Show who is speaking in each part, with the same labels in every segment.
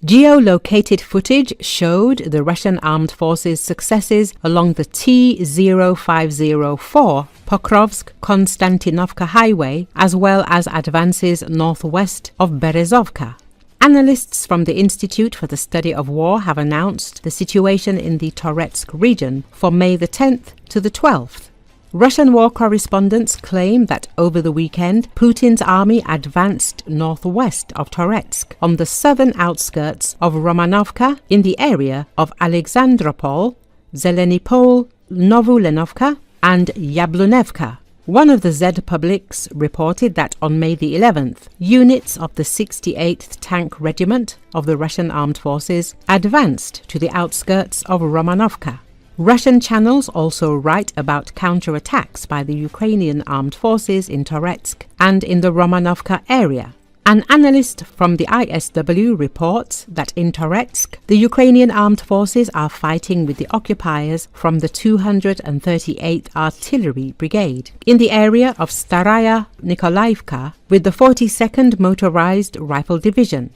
Speaker 1: Geolocated footage showed the Russian Armed Forces' successes along the T-0504 Pokrovsk-Konstantinovka highway, as well as advances northwest of Berezovka. Analysts from the Institute for the Study of War have announced the situation in the Toretsk region for May the 10th to the 12th. Russian war correspondents claim that over the weekend, Putin's army advanced northwest of Toretsk on the southern outskirts of Romanovka in the area of Alexandropol, Zeleny Pole, Novoolenovka and Yablunevka. One of the Z publics reported that on May the 11th, units of the 68th Tank Regiment of the Russian Armed Forces advanced to the outskirts of Romanovka. Russian channels also write about counterattacks by the Ukrainian Armed Forces in Toretsk and in the Romanovka area. An analyst from the ISW reports that in Toretsk, the Ukrainian Armed Forces are fighting with the occupiers from the 238th Artillery Brigade, in the area of Staraya Nikolaevka with the 42nd Motorized Rifle Division,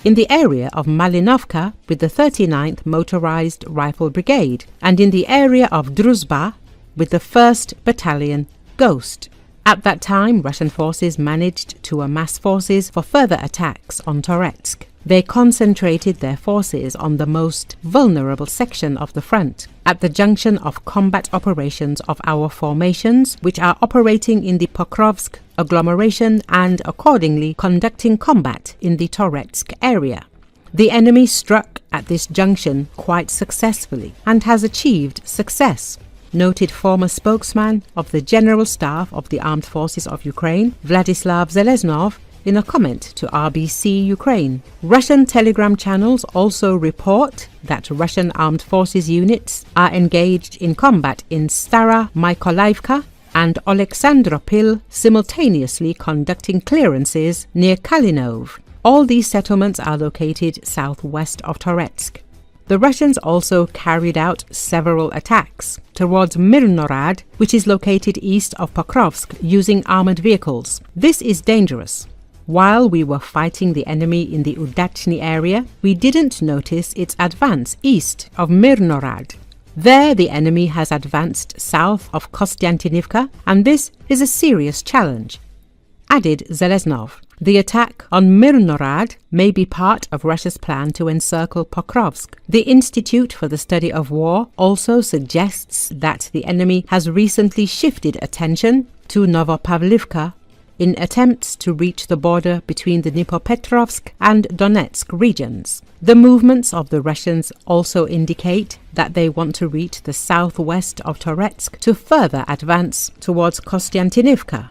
Speaker 1: in the area of Malinovka with the 39th Motorized Rifle Brigade, and in the area of Druzhba with the 1st Battalion, Ghost. At that time, Russian forces managed to amass forces for further attacks on Toretsk. They concentrated their forces on the most vulnerable section of the front, at the junction of combat operations of our formations, which are operating in the Pokrovsk agglomeration and accordingly conducting combat in the Toretsk area. The enemy struck at this junction quite successfully and has achieved success, noted former spokesman of the General Staff of the Armed Forces of Ukraine, Vladislav Zelensky, in a comment to RBC Ukraine. Russian telegram channels also report that Russian Armed Forces units are engaged in combat in Staraya Nikolaevka and Alexandropol, simultaneously conducting clearances near Kadirov. All these settlements are located southwest of Toretsk. The Russians also carried out several attacks towards Mirnorad, which is located east of Pokrovsk, using armored vehicles. This is dangerous. While we were fighting the enemy in the Udachny area, we didn't notice its advance east of Mirnorad. There the enemy has advanced south of Konstantinovka, and this is a serious challenge, added Zelensky. The attack on Mirnorad may be part of Russia's plan to encircle Pokrovsk. The Institute for the Study of War also suggests that the enemy has recently shifted attention to Novoolenovka in attempts to reach the border between the Dnipropetrovsk and Donetsk regions. The movements of the Russians also indicate that they want to reach the southwest of Toretsk to further advance towards Konstantinovka.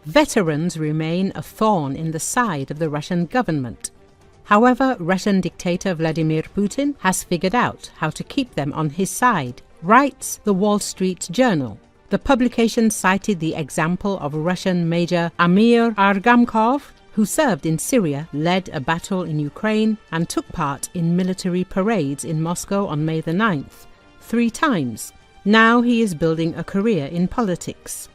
Speaker 1: Veterans remain a thorn in the side of the Russian government. However, Russian dictator Vladimir Putin has figured out how to keep them on his side, writes the Wall Street Journal. The publication cited the example of Russian Major Amir Argamkov, who served in Syria, led a battle in Ukraine, and took part in military parades in Moscow on May the 9th, 3 times. Now he is building a career in politics.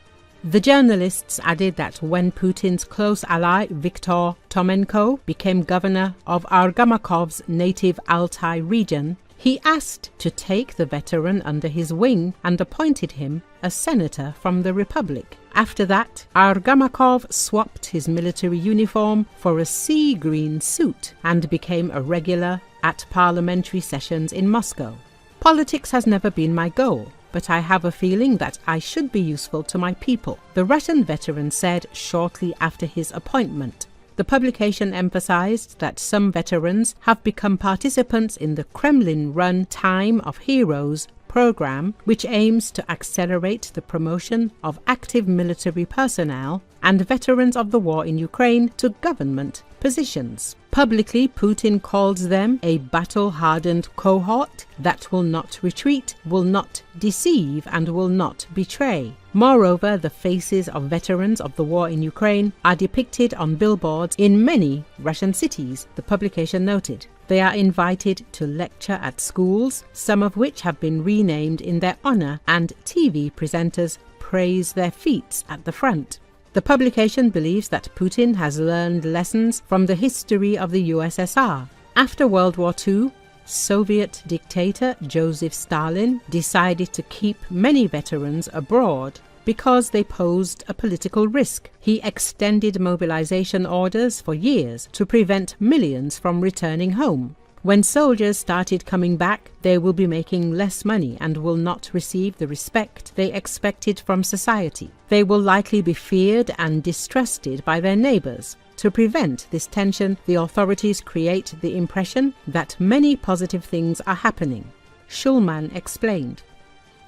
Speaker 1: The journalists added that when Putin's close ally Viktor Tomenko became governor of Argamakov's native Altai region, he asked to take the veteran under his wing and appointed him a senator from the Republic. After that, Argamakov swapped his military uniform for a sea green suit and became a regular at parliamentary sessions in Moscow. Politics has never been my goal, but I have a feeling that I should be useful to my people, the Russian veteran said shortly after his appointment. The publication emphasized that some veterans have become participants in the Kremlin-run Time of Heroes program, which aims to accelerate the promotion of active military personnel and veterans of the war in Ukraine to government positions. Publicly, Putin calls them a battle-hardened cohort that will not retreat, will not deceive, and will not betray. Moreover, the faces of veterans of the war in Ukraine are depicted on billboards in many Russian cities, the publication noted. They are invited to lecture at schools, some of which have been renamed in their honor, and TV presenters praise their feats at the front. The publication believes that Putin has learned lessons from the history of the USSR. After World War II, Soviet dictator Joseph Stalin decided to keep many veterans abroad because they posed a political risk. He extended mobilization orders for years to prevent millions from returning home. When soldiers started coming back, they will be making less money and will not receive the respect they expected from society. They will likely be feared and distrusted by their neighbors. To prevent this tension, the authorities create the impression that many positive things are happening, Schulman explained.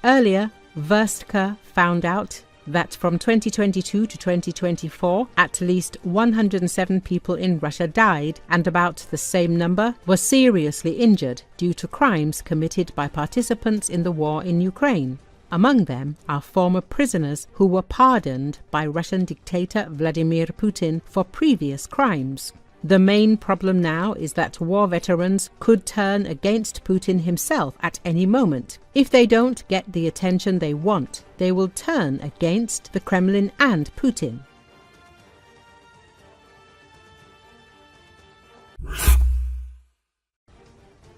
Speaker 1: Earlier, Verstka found out that from 2022 to 2024, at least 107 people in Russia died, and about the same number were seriously injured due to crimes committed by participants in the war in Ukraine. Among them are former prisoners who were pardoned by Russian dictator Vladimir Putin for previous crimes. The main problem now is that war veterans could turn against Putin himself at any moment. If they don't get the attention they want, they will turn against the Kremlin and Putin.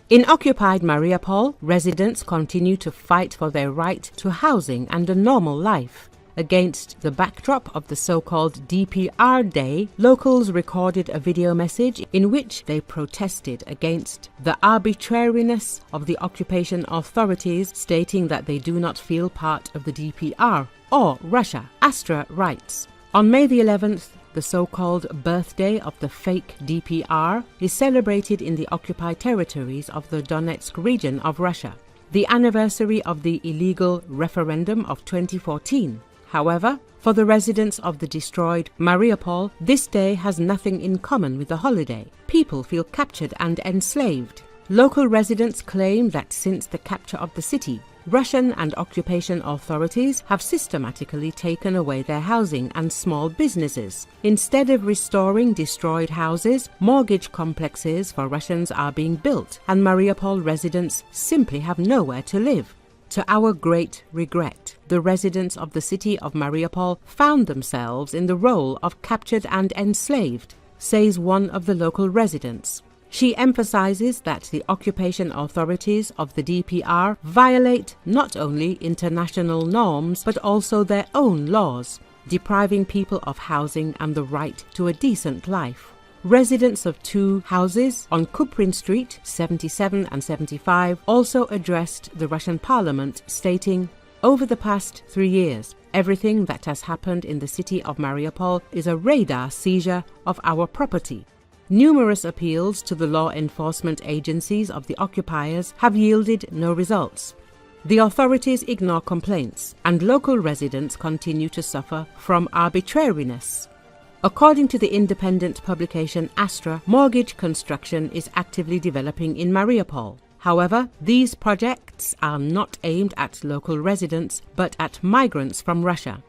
Speaker 1: In occupied Mariupol, residents continue to fight for their right to housing and a normal life. Against the backdrop of the so-called DPR Day, locals recorded a video message in which they protested against the arbitrariness of the occupation authorities, stating that they do not feel part of the DPR or Russia, Astra writes. On May the 11th, the so-called birthday of the fake DPR is celebrated in the occupied territories of the Donetsk region of Russia, the anniversary of the illegal referendum of 2014. However, for the residents of the destroyed Mariupol, this day has nothing in common with the holiday. People feel captured and enslaved. Local residents claim that since the capture of the city, Russian and occupation authorities have systematically taken away their housing and small businesses. Instead of restoring destroyed houses, mortgage complexes for Russians are being built, and Mariupol residents simply have nowhere to live. To our great regret, the residents of the city of Mariupol found themselves in the role of captured and enslaved, says one of the local residents. She emphasizes that the occupation authorities of the DPR violate not only international norms but also their own laws, depriving people of housing and the right to a decent life. Residents of two houses on Kuprin Street, 77 and 75, also addressed the Russian parliament, stating, "Over the past 3 years, everything that has happened in the city of Mariupol is a radar seizure of our property." Numerous appeals to the law enforcement agencies of the occupiers have yielded no results. The authorities ignore complaints, and local residents continue to suffer from arbitrariness. According to the independent publication Astra, mortgage construction is actively developing in Mariupol. However, these projects are not aimed at local residents, but at migrants from Russia.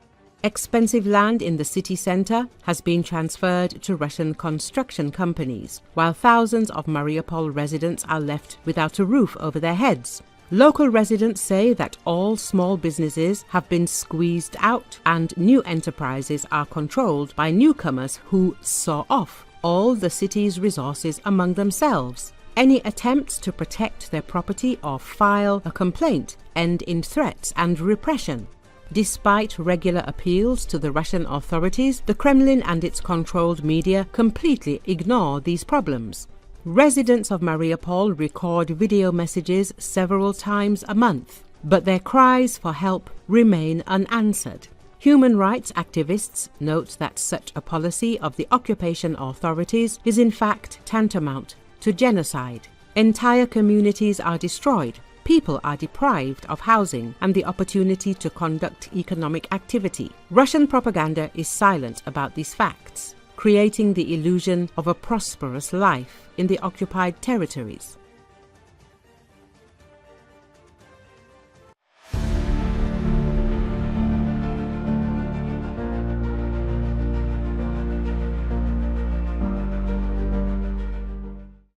Speaker 1: Expensive land in the city center has been transferred to Russian construction companies, while thousands of Mariupol residents are left without a roof over their heads. Local residents say that all small businesses have been squeezed out and new enterprises are controlled by newcomers who saw off all the city's resources among themselves. Any attempts to protect their property or file a complaint end in threats and repression. Despite regular appeals to the Russian authorities, the Kremlin and its controlled media completely ignore these problems. Residents of Mariupol record video messages several times a month, but their cries for help remain unanswered. Human rights activists note that such a policy of the occupation authorities is in fact tantamount to genocide. Entire communities are destroyed, people are deprived of housing and the opportunity to conduct economic activity. Russian propaganda is silent about these facts, creating the illusion of a prosperous life in the occupied territories.